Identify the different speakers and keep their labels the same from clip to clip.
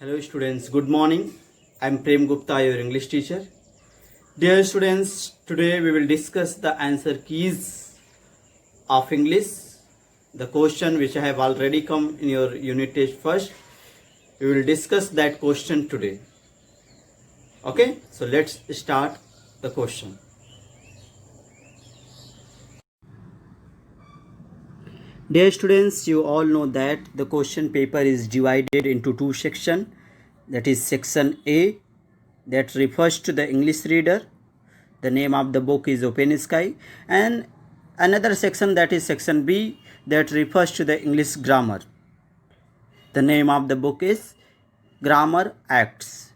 Speaker 1: Hello students, good morning. I am Prem Gupta, your English teacher. Dear students, today we will discuss the answer keys of English. The question which I have already come in your unit test first. We will discuss that question today. Okay, so let's start the question. Dear students, you all know that the question paper is divided into two sections. That is section A, that refers to the English reader. The name of the book is Open Sky. And another section, that is section B, that refers to the English grammar. The name of the book is Grammar Acts.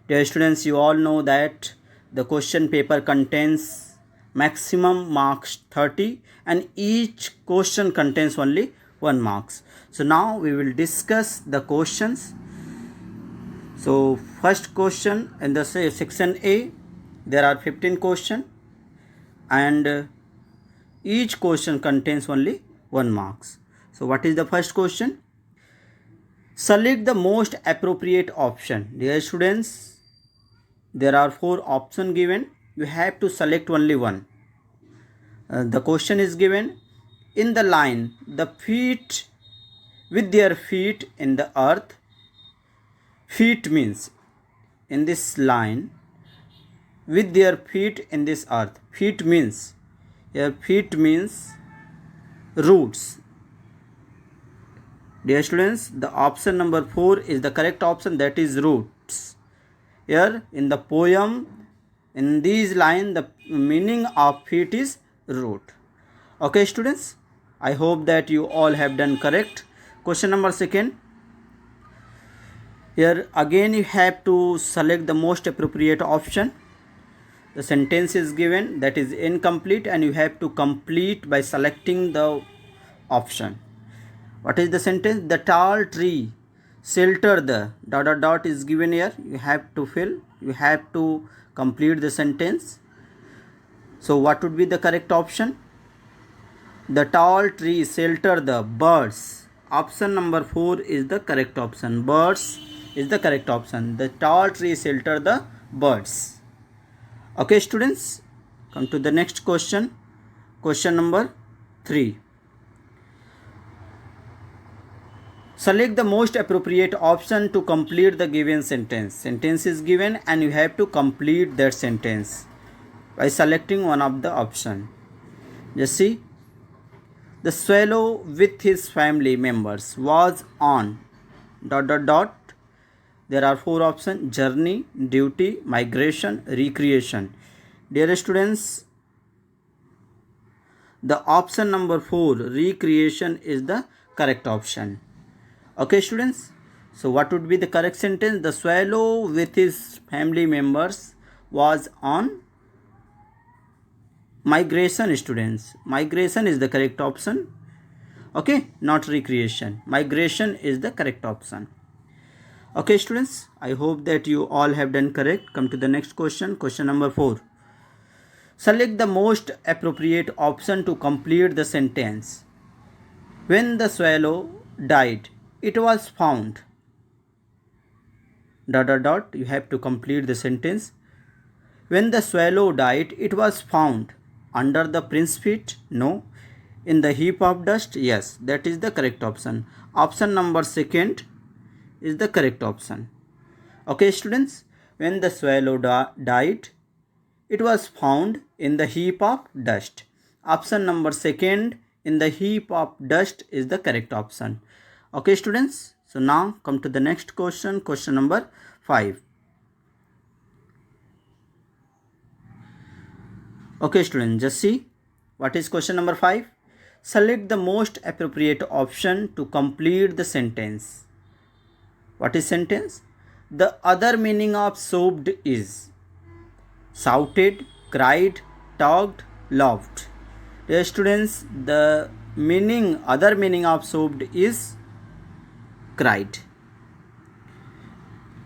Speaker 1: Dear students, you all know that the question paper contains maximum marks 30 and each question contains only 1 marks. So now we will discuss the questions. So first question in the section A, there are 15 questions and each question contains only 1 marks. So what is the first question? Select the most appropriate option. Dear students, there are 4 options given. You have to select only one. The question is given in the line, the feet with their feet in the earth. Feet means in this line, with their feet in this earth. Feet means roots. Dear students, the option number 4 is the correct option, that is roots. Here in the poem, in these lines, the meaning of feet is root. Okay students, I hope that you all have done correct. Question number 2. Here again you have to select the most appropriate option. The sentence is given, that is incomplete, and you have to complete by selecting the option. What is the sentence? The tall tree shelter the ... is given here. You have to fill, you have to complete the sentence. So what would be the correct option? The tall tree shelter the birds. Option number 4 is the correct option. Birds is the correct option. The tall tree shelter the birds. Okay students, come to the next question. Question number 3. Select the most appropriate option to complete the given sentence. Sentence is given and you have to complete that sentence by selecting one of the option. Just see. The swallow with his family members was on ... There are 4 options: journey, duty, migration, recreation. Dear students, the option number 4, recreation, is the correct option. Okay students, so what would be the correct sentence? The swallow with his family members was on migration. Students, migration is the correct option. Okay, not recreation. Migration is the correct option. Okay students, I hope that you all have done correct. Come to the next question. Question number 4. Select the most appropriate option to complete the sentence. When the swallow died, it was found ... You have to complete the sentence. When the swallow died, it was found under the prince's feet. No. In the heap of dust. Yes, that is the correct option. Option number 2 is the correct option. Okay students, when the swallow died, it was found in the heap of dust. Option number 2, in the heap of dust, is the correct option. Okay students, so now come to the next question. Question number 5. Okay students, just see what is question number 5. Select the most appropriate option to complete the sentence. What is sentence? The other meaning of sobbed is shouted, cried, talked, laughed. Dear students, the other meaning of sobbed is cried.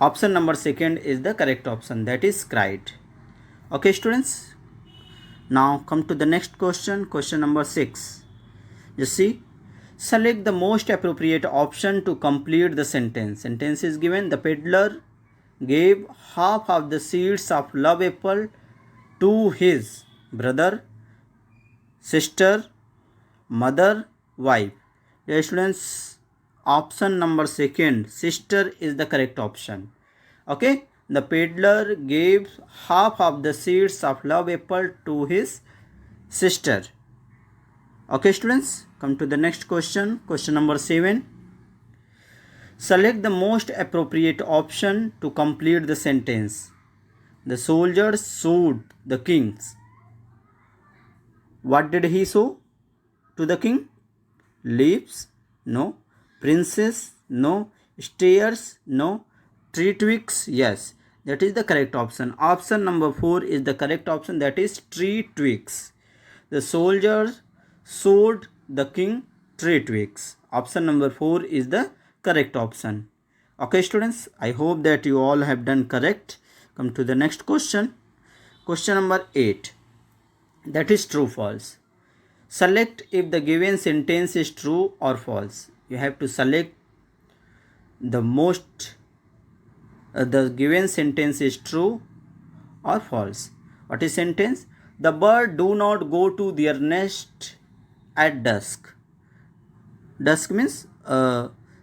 Speaker 1: Option number 2 is the correct option, that is cried. Okay students, now come to the next question. Question number 6. You see, Select the most appropriate option to complete the sentence. Sentence is given. The peddler gave half of the seeds of love apple to his brother, sister, mother, wife. Dear students, option number second, sister, is the correct option. Okay, the peddler gave half of the seeds of love apple to his sister. Okay students, come to the next question. Question number 7. Select the most appropriate option to complete the sentence. The soldiers showed the kings. What did he show to the king? Leaves? No. Princess? No. Stairs? No. Tree twigs? Yes. That is the correct option. Option number 4 is the correct option. That is tree twigs. The soldiers showed the king tree twigs. Option number 4 is the correct option. Okay students, I hope that you all have done correct. Come to the next question. Question number 8. That is true false. Select if the given sentence is true or false. You have to select the given sentence is true or false. What is sentence? The bird do not go to their nest at dusk. Dusk means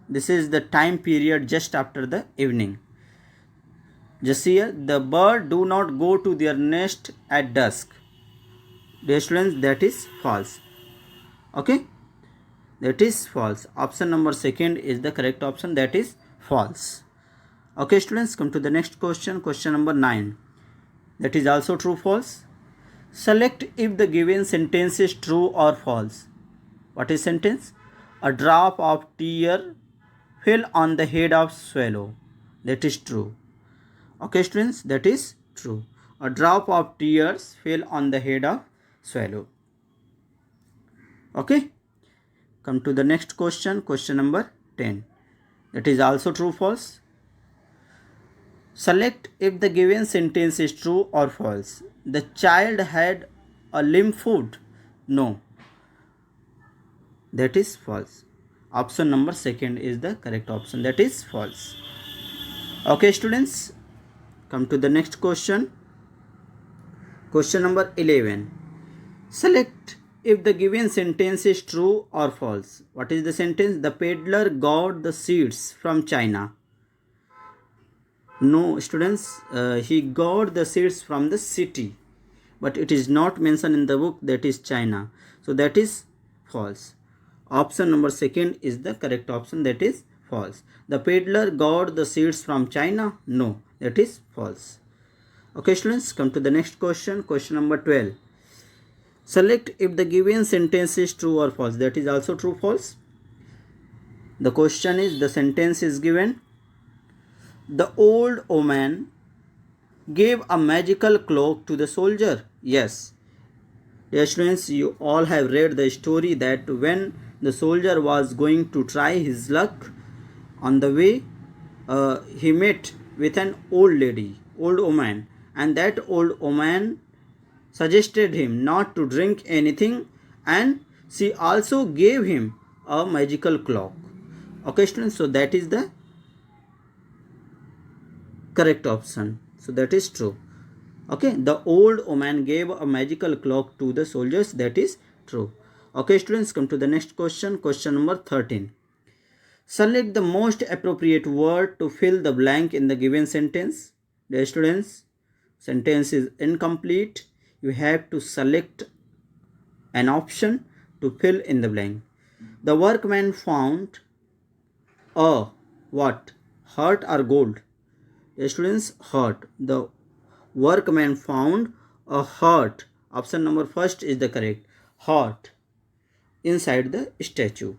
Speaker 1: this is the time period just after the evening. Just here, the bird do not go to their nest at dusk. Dear students, that is false. Okay, that is false. Option number second is the correct option. That is false. Okay students, come to the next question. Question number 9. That is also true false. Select if the given sentence is true or false. What is sentence? A drop of tear fell on the head of swallow. That is true. Okay students, that is true. A drop of tears fell on the head of swallow. Okay, come to the next question. Question number 10. That is also true false. Select if the given sentence is true or false. The child had a limp foot. No, that is false. Option number second is the correct option. That is false. Okay students, come to the next question. Question number 11. Select if the given sentence is true or false. What is the sentence? The peddler got the seeds from China. No students, he got the seeds from the city, but it is not mentioned in the book. That is China. So that is false. Option number second is the correct option. That is false. The peddler got the seeds from China. No, that is false. Okay students, come to the next question. Question number 12. Select if the given sentence is true or false. That is also true false. The question is, the sentence is given. The old woman gave a magical cloak to the soldier. Yes. Dear students, you all have read the story that when the soldier was going to try his luck, on the way he met with an old woman, and that old woman suggested him not to drink anything, and she also gave him a magical cloak. Okay students, so that is the correct option. So that is true. Okay, the old woman gave a magical cloak to the soldiers. That is true. Okay students, come to the next question. Question number 13. Select the most appropriate word to fill the blank in the given sentence. Dear students, sentence is incomplete. You have to select an option to fill in the blank. The workman found a what? Heart or gold? Dear students, heart. The workman found a heart. Option number first is the correct. Heart inside the statue.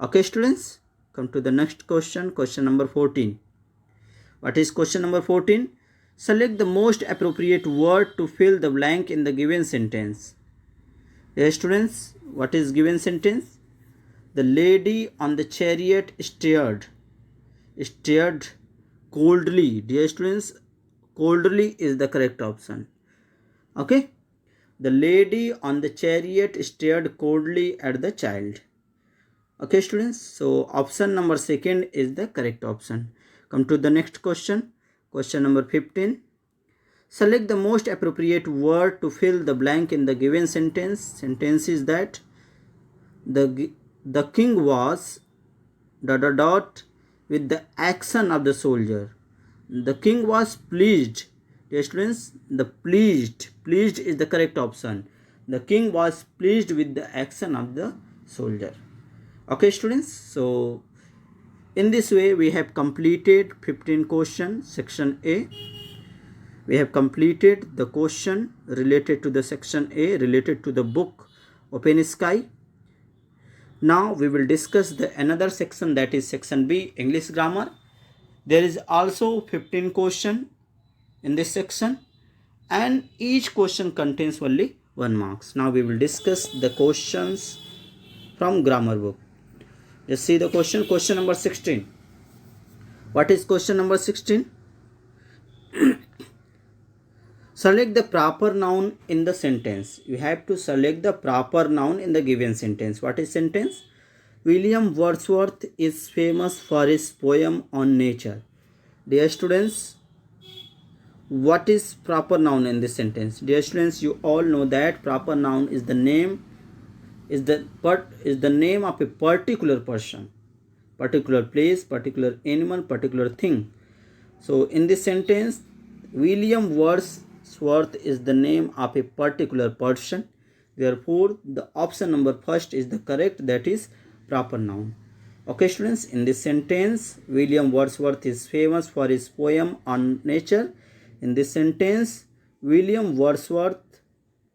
Speaker 1: Okay students, come to the next question. Question number 14. What is question number 14? Select the most appropriate word to fill the blank in the given sentence. Dear students, what is given sentence? The lady on the chariot stared coldly. Dear students, coldly is the correct option. Okay, the lady on the chariot stared coldly at the child. Okay students, so option number second is the correct option. Come to the next question. Question number 15. Select the most appropriate word to fill the blank in the given sentence. Sentence is that the king was ... with the action of the soldier. The king was pleased. Dear students, the pleased is the correct option. The king was pleased with the action of the soldier. Okay students, so in this way we have completed 15 questions, section A. We have completed the question related to the section A, related to the book Open Sky. Now we will discuss the another section, that is section B, English grammar. There is also 15 question in this section and each question contains only 1 marks. Now we will discuss the questions from grammar book. Just see the question. Question number 16. What is question number 16? Select the proper noun in the sentence. You have to select the proper noun in the given sentence. What is sentence? William Wordsworth is famous for his poem on nature. Dear students, what is proper noun in this sentence? Dear students, you all know that proper noun is the name of a particular person, particular place, particular animal, particular thing. So in this sentence, William Wordsworth is the name of a particular person. Therefore, the option number first is the correct, that is proper noun. Okay students, in this sentence, William Wordsworth is famous for his poem on nature. In this sentence, William Wordsworth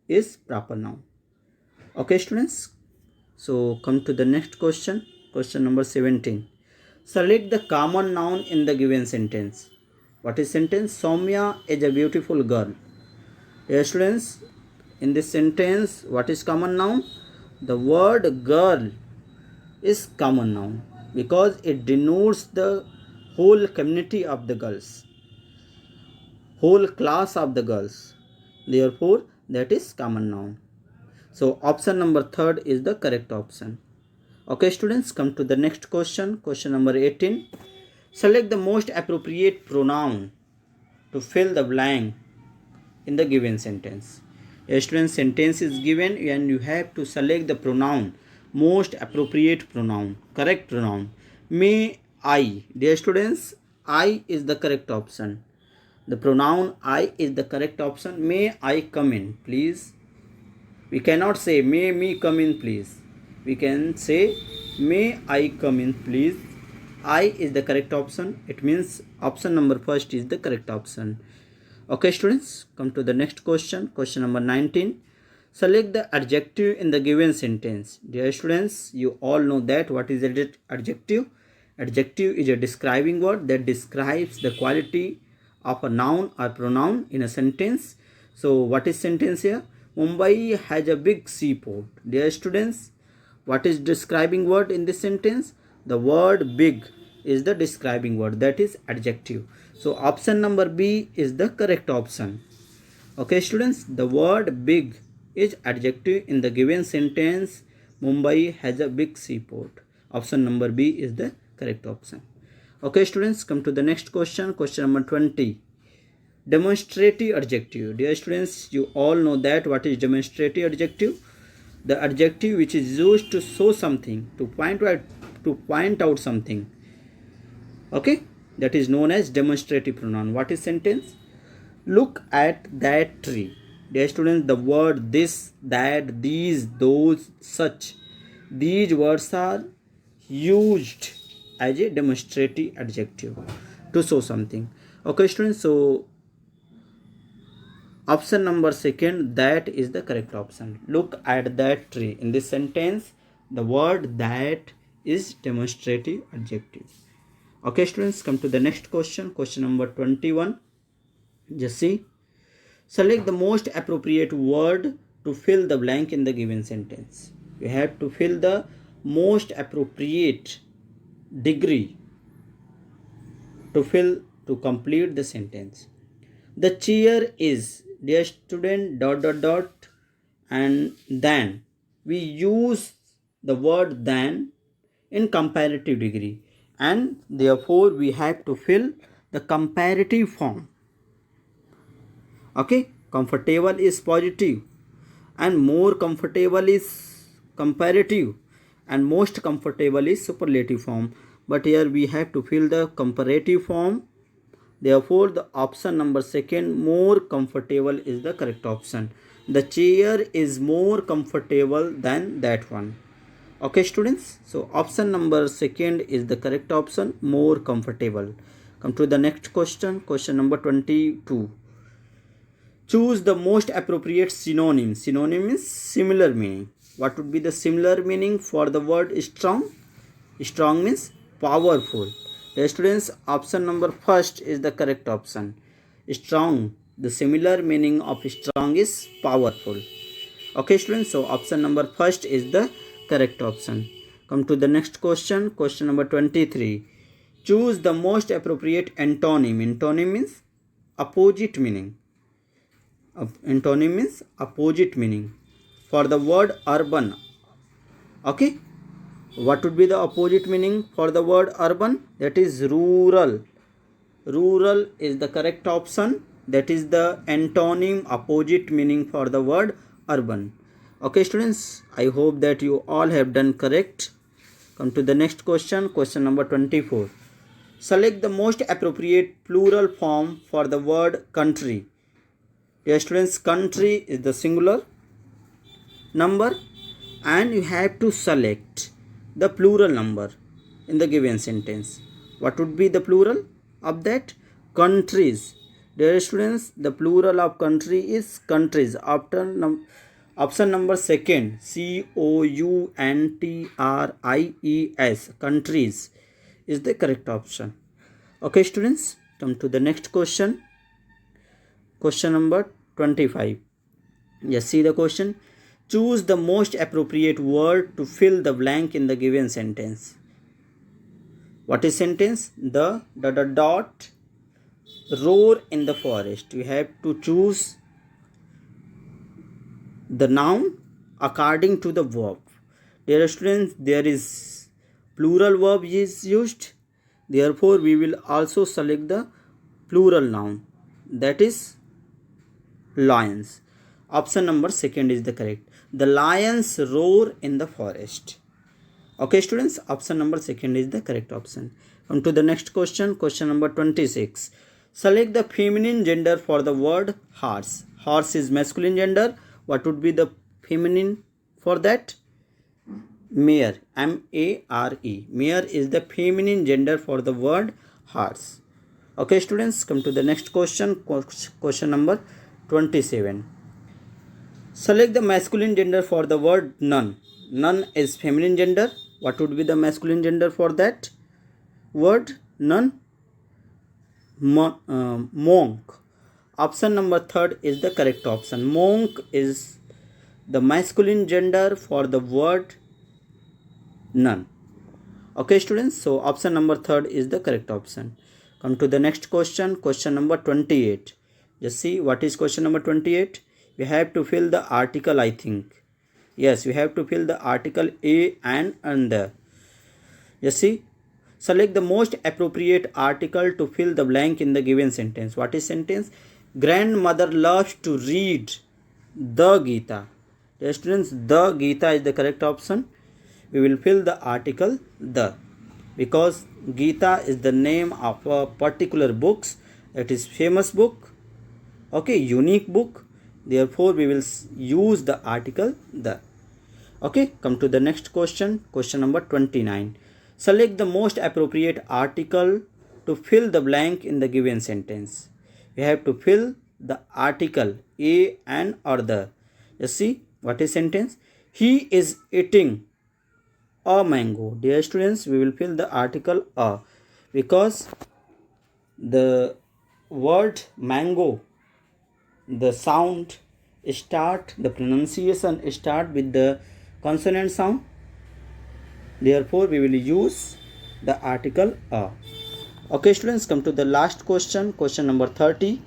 Speaker 1: is proper noun. Okay students, so come to the next question. Question number 17. Select the common noun in the given sentence. What is sentence? Soumya is a beautiful girl. Dear students, in this sentence, what is common noun? The word girl is common noun because it denotes the whole community of the girls, whole class of the girls. Therefore, that is common noun. So option number third is the correct option. Okay students, come to the next question. Question number 18. Select the most appropriate pronoun to fill the blank in the given sentence. A student, sentence is given and you have to select the pronoun, most appropriate pronoun, correct pronoun. May I. Dear students, I is the correct option. The pronoun I is the correct option. May I come in, please? We cannot say may me come in, please. We can say may I come in, please. I is the correct option. It means option number first is the correct option. Okay students, come to the next question. Question number 19. Select the adjective in the given sentence. Dear students, you all know that what is adjective? Adjective is a describing word that describes the quality of a noun or pronoun in a sentence. So what is sentence here? Mumbai has a big seaport. Dear students, what is describing word in this sentence? The word big is the describing word, that is adjective. So option number B is the correct option. Okay students, the word big is adjective in the given sentence. Mumbai has a big seaport. Option number B is the correct option. Okay students, come to the next question. Question number 20. Demonstrative adjective. Dear students, you all know that what is demonstrative adjective? The adjective which is used to show something, to point out something. Okay, that is known as demonstrative pronoun. What is sentence? Look at that tree. Dear students, the word this, that, these, those, such, these words are used as a demonstrative adjective to show something. Okay students, so option number second, that is the correct option. Look at that tree. In this sentence, the word that is demonstrative adjective. Okay students, come to the next question. Question number 21. Just see. Select the most appropriate word to fill the blank in the given sentence. You have to fill the most appropriate degree to complete the sentence. The chair is, dear student, ... and then we use the word then in comparative degree, and therefore we have to fill the comparative form. Okay, comfortable is positive, and more comfortable is comparative, and most comfortable is superlative form. But here we have to fill the comparative form. Therefore, the option number second, more comfortable, is the correct option. The chair is more comfortable than that one. Okay, students. So option number second is the correct option, more comfortable. Come to the next question. Question number 22. Choose the most appropriate synonym. Synonym is similar meaning. What would be the similar meaning for the word strong? Strong means powerful. The students, option number first is the correct option. Strong. The similar meaning of strong is powerful. Okay, students. So option number first is the correct option. Come to the next question. Question number 23. Choose the most appropriate antonym. Antonym means opposite meaning. Antonym means opposite meaning for the word urban. Okay, what would be the opposite meaning for the word urban? That is rural. Rural is the correct option. That is the antonym, opposite meaning for the word urban. Okay, students, I hope that you all have done correct. Come to the next question. Question number 24. Select the most appropriate plural form for the word country. Dear students, country is the singular number, and you have to select the plural number in the given sentence. What would be the plural of that? Countries. Dear students, the plural of country is countries. Option number second, COUNTRIES, countries, is the correct option. Okay, students, come to the next question. Question number 25. Just see the question. Choose the most appropriate word to fill the blank in the given sentence. What is sentence? The dot roar in the forest. You have to choose the noun according to the verb. Dear students, there is plural verb is used. Therefore, we will also select the plural noun. That is lions. Option number second is the correct. The lions roar in the forest. Okay, students, option number second is the correct option. Come to the next question. Question number 26. Select the feminine gender for the word horse. Horse is masculine gender. What would be the feminine for that? Mare. M-A-R-E. Mare is the feminine gender for the word horse. Okay, students, come to the next question. Question number 27. Select the masculine gender for the word none. None is feminine gender. What would be the masculine gender for that word? None. Monk. Option number third is the correct option. Monk is the masculine gender for the word none. Okay, students, so option number third is the correct option. Come to the next question. Question number 28. Just see what is question number 28. We have to fill the article, I think. Yes, we have to fill the article a and the. Just see. Select the most appropriate article to fill the blank in the given sentence. What is sentence? Grandmother loves to read the Gita. Dear students, the Gita is the correct option. We will fill the article the, because Gita is the name of a particular book. It is famous book. Okay, unique book. Therefore, we will use the article the. Okay, come to the next question. Question number 29. Select the most appropriate article to fill the blank in the given sentence. We have to fill the article a and or the. Just see what is sentence. He is eating a mango. Dear students, we will fill the article a, because the word mango, the sound start, the pronunciation start with the consonant sound. Therefore, we will use the article a. Okay, students, come to the last question. Question number 30.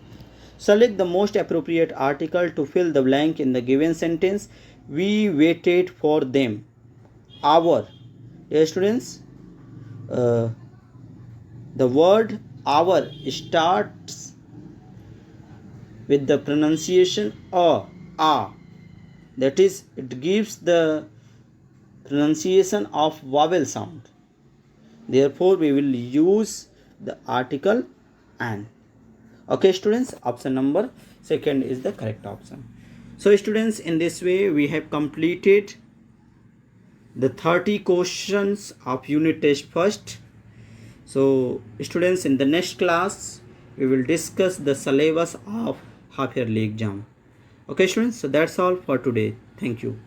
Speaker 1: Select the most appropriate article to fill the blank in the given sentence. We waited for them. Our. Dear students, the word hour starts with the pronunciation a. That is, it gives the pronunciation of vowel sound. Therefore, we will use the article an. Okay, students, option number second is the correct option. So, students, in this way, we have completed the 30 questions of unit test first. So, students, in the next class, we will discuss the syllabus of half yearly exam. Okay, students, so that's all for today. Thank you.